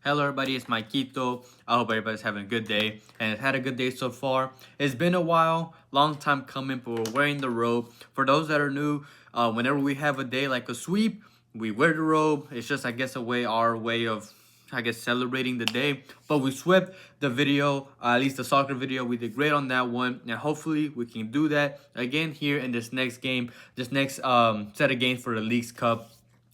Hello everybody, it's Maikito. I hope everybody's having a good day and had a good day so far. It's been a while, long time coming, but we're wearing the robe. For those that are new, whenever we have a day like a sweep, we wear the robe. It's just, I guess, our way of, celebrating the day. But we swept the video, at least the soccer video. We did great on that one, and hopefully we can do that again here in this next game, this next set of games for the Leagues Cup.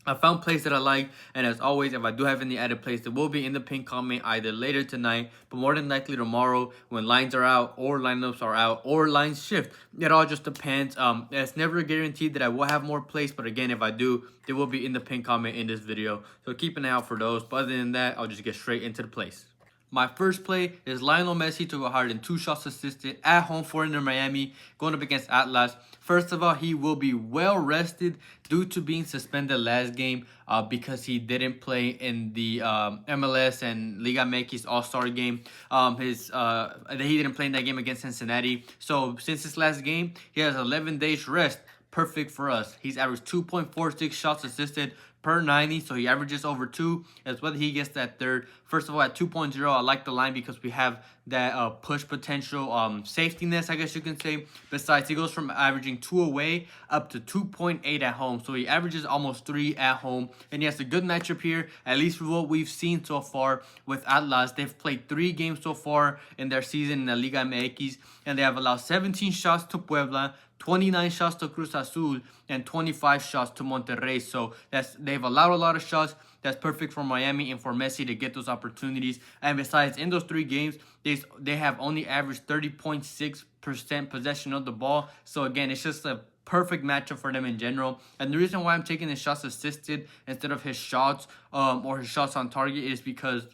I found plays that I like, and as always, if I do have any added plays, they will be in the pinned comment either later tonight, but more than likely tomorrow when lines are out or lineups are out or lines shift. It all just depends. It's never guaranteed that I will have more plays, but again, if I do, they will be in the pinned comment in this video. So keep an eye out for those. But other than that, I'll just get straight into the plays. My first play is Lionel Messi to go higher than 2 shots assisted at home for Inter Miami, going up against Atlas. First of all, he will be well rested due to being suspended last game because he didn't play in the MLS and Liga MX All-Star game. He didn't play in that game against Cincinnati. So since his last game, he has 11 days rest. Perfect for us. He's averaged 2.46 shots assisted per 90, so he averages over 2 as whether he gets that third. First of all, at 2.0, I like the line because we have that push potential safety nets, I guess you can say. Besides, he goes from averaging 2 away up to 2.8 at home, so he averages almost 3 at home, and he has a good matchup here, at least for what we've seen so far with Atlas. They've played 3 games so far in their season in the Liga MX, and they have allowed 17 shots to Puebla, 29 shots to Cruz Azul, and 25 shots to Monterrey. So they've allowed a lot of shots. That's perfect for Miami and for Messi to get those opportunities. And besides, in those 3 games, they have only averaged 30.6% possession of the ball. So again, it's just a perfect matchup for them in general. And the reason why I'm taking his shots assisted instead of his shots or his shots on target is because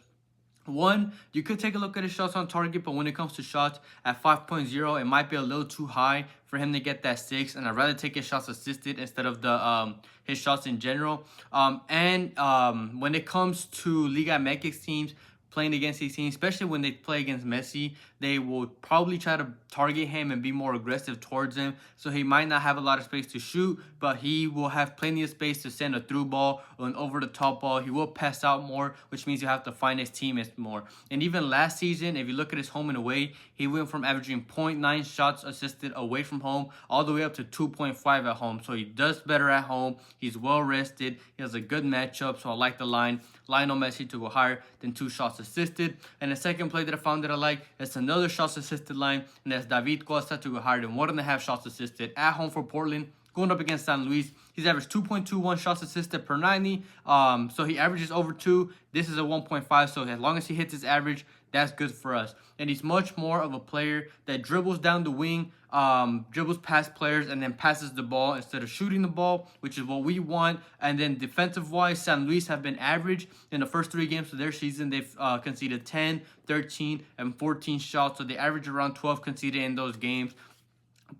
one, you could take a look at his shots on target, but when it comes to shots at 5.0, it might be a little too high for him to get that 6, and I'd rather take his shots assisted instead of the his shots in general. When it comes to Liga MX teams playing against these teams, especially when they play against Messi, they will probably try to target him and be more aggressive towards him. So he might not have a lot of space to shoot, but he will have plenty of space to send a through ball or an over-the-top ball. He will pass out more, which means you have to find his teammates more. And even last season, if you look at his home and away, he went from averaging 0.9 shots assisted away from home all the way up to 2.5 at home. So he does better at home. He's well-rested. He has a good matchup, so I like the line. Lionel Messi to go higher than 2 shots assisted. And the second play that I found that I like is another shots assisted line, and that's David Costa to go higher than 1.5 shots assisted at home for Portland, going up against San Luis. He's averaged 2.21 shots assisted per 90. So he averages over 2. This is a 1.5. So as long as he hits his average, that's good for us. And he's much more of a player that dribbles down the wing, dribbles past players, and then passes the ball instead of shooting the ball, which is what we want. And then defensive-wise, San Luis have been average in the first 3 games of their season. They've conceded 10, 13, and 14 shots. So they average around 12 conceded in those games.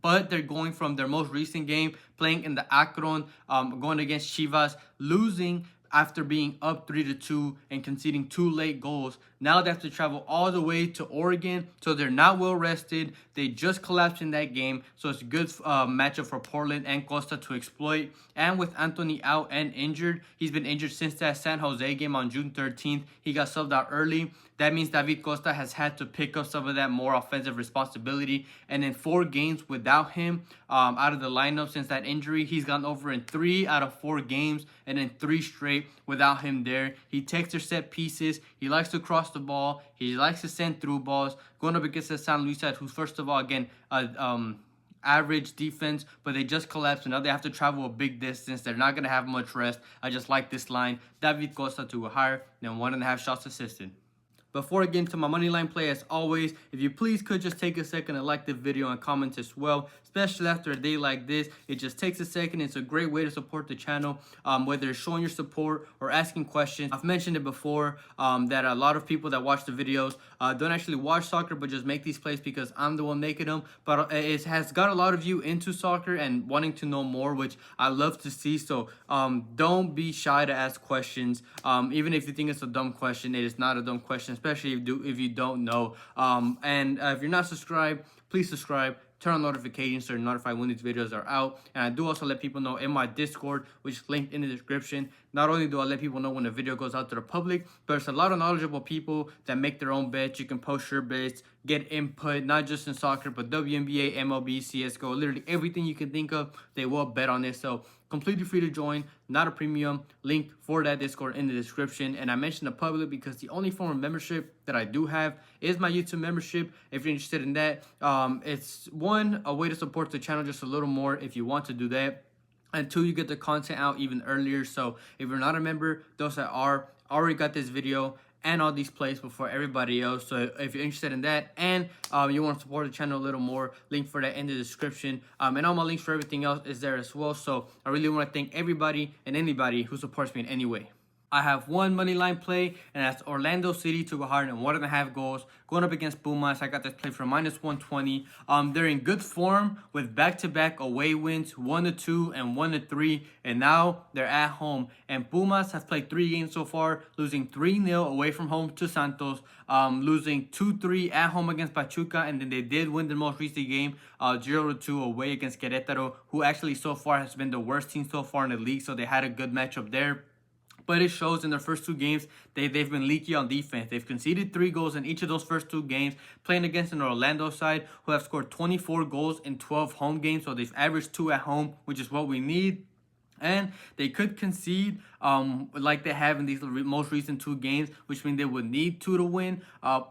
But they're going from their most recent game, playing in the Akron, going against Chivas, losing after being up 3-2 and conceding 2 late goals. Now they have to travel all the way to Oregon, so they're not well rested. They just collapsed in that game, so it's a good matchup for Portland and Costa to exploit. And with Anthony out and injured, he's been injured since that San Jose game on June 13th. He got subbed out early. That means David Costa has had to pick up some of that more offensive responsibility. And in 4 games without him out of the lineup since that injury, he's gone over in 3 out of 4 games, and in 3 straight without him there. He takes their set pieces. He likes to cross the ball. He likes to send through balls. Going up against the San Luis side, who's first of all, again, average defense, but they just collapsed, and now they have to travel a big distance. They're not going to have much rest. I just like this line. David Costa to go higher than 1.5 shots assisted. Before I get into my money line play, as always, if you please could just take a second and like the video and comment as well, especially after a day like this. It just takes a second. It's a great way to support the channel, whether it's showing your support or asking questions. I've mentioned it before that a lot of people that watch the videos don't actually watch soccer, but just make these plays because I'm the one making them. But it has got a lot of you into soccer and wanting to know more, which I love to see. So don't be shy to ask questions. Even if you think it's a dumb question, it is not a dumb question, especially if you don't know. And if you're not subscribed, please subscribe. turn on notifications so you're notified when these videos are out. And I do also let people know in my Discord, which is linked in the description. Not only do I let people know when a video goes out to the public, but there's a lot of knowledgeable people that make their own bets. You can post your bets, get input, not just in soccer, but WNBA, MLB, CSGO, literally everything you can think of, they will bet on this. So completely free to join, not a premium. Link for that Discord in the description. And I mentioned the public because the only form of membership that I do have is my YouTube membership. If you're interested in that, it's one, a way to support the channel just a little more if you want to do that. And two, you get the content out even earlier. So if you're not a member, those that are already got this video and all these plays before everybody else. So if you're interested in that and you want to support the channel a little more, link for that in the description. And all my links for everything else is there as well. So I really want to thank everybody and anybody who supports me in any way. I have one money line play, and that's Orlando City to go hard and 1.5 goals going up against Pumas. I got this play for -120. They're in good form with back-to-back away wins, 1-2 and 1-3, and now they're at home. And Pumas have played 3 games so far, losing 3-0 away from home to Santos, losing 2-3 at home against Pachuca, and then they did win the most recent game, 0-2 away against Querétaro, who actually so far has been the worst team so far in the league. So they had a good matchup there. But it shows in their first 2 games, they've been leaky on defense. They've conceded 3 goals in each of those first 2 games, playing against an Orlando side who have scored 24 goals in 12 home games. So they've averaged 2 at home, which is what we need. And they could concede like they have in these most recent 2 games, which means they would need 2 to win.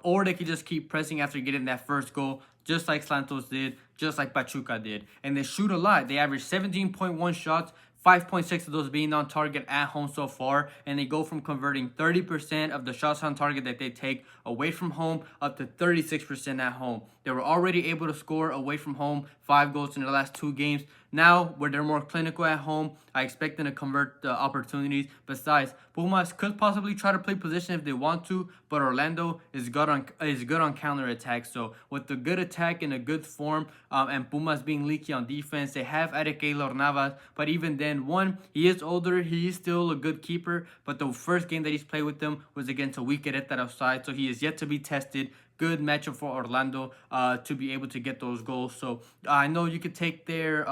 Or they could just keep pressing after getting that first goal, just like Santos did, just like Pachuca did. And they shoot a lot. They average 17.1 shots, 5.6 of those being on target at home so far, and they go from converting 30% of the shots on target that they take away from home up to 36% at home. They were already able to score away from home 5 goals in the last 2 games. Now, where they're more clinical at home, I expect them to convert the opportunities. Besides, Pumas could possibly try to play position if they want to, but Orlando is good on counterattack. So with the good attack and a good form, and Pumas being leaky on defense, they have added Keylor Navas, but even then, one, he is older, he is still a good keeper, but the first game that he's played with them was against a weak Querétaro side, so he is yet to be tested. Good matchup for Orlando to be able to get those goals. So I know you could take their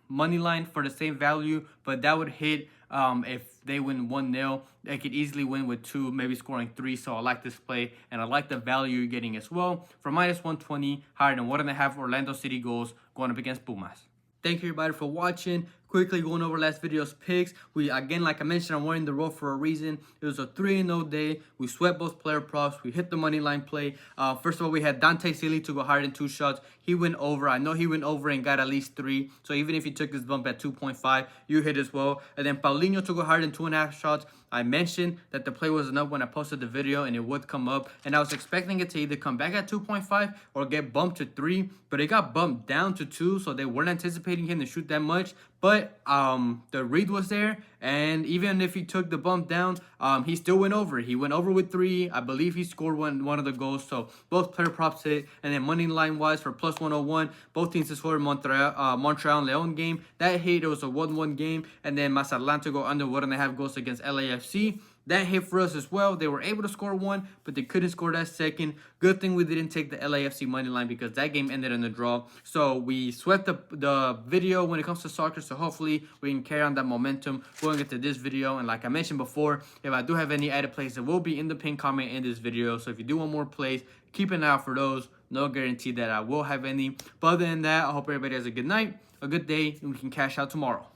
money line for the same value, but that would hit if they win 1-0. They could easily win with 2, maybe scoring 3. So I like this play, and I like the value you're getting as well. For -120, higher than 1.5 Orlando City goals going up against Pumas. Thank you everybody for watching. Quickly going over last video's picks. Again, like I mentioned, I'm wearing the roll for a reason. It was a 3-0 day. We swept both player props. We hit the money line play. First of all, we had Thankszs to go higher than 2 shots. He went over. I know he went over and got at least 3. So even if he took his bump at 2.5, you hit as well. And then Paulinho to go higher than 2.5 shots. I mentioned that the play wasn't up when I posted the video, and it would come up. And I was expecting it to either come back at 2.5 or get bumped to 3. But it got bumped down to 2, so they weren't anticipating him to shoot that much. But the read was there, and even if he took the bump down, he still went over. He went over with 3. I believe he scored one of the goals. So both player props hit. And then money line wise for +101, both teams to score Montreal and Leon game. That hit. It was a 1-1 game. And then Mazatlan to go under 1.5 goals against LAFC. That hit for us as well. They were able to score 1, but they couldn't score that second. Good thing we didn't take the LAFC money line because that game ended in a draw. So we swept the video when it comes to soccer. So hopefully we can carry on that momentum going into this video. And like I mentioned before, if I do have any added plays, it will be in the pinned comment in this video. So if you do want more plays, keep an eye out for those. No guarantee that I will have any. But other than that, I hope everybody has a good night, a good day, and we can cash out tomorrow.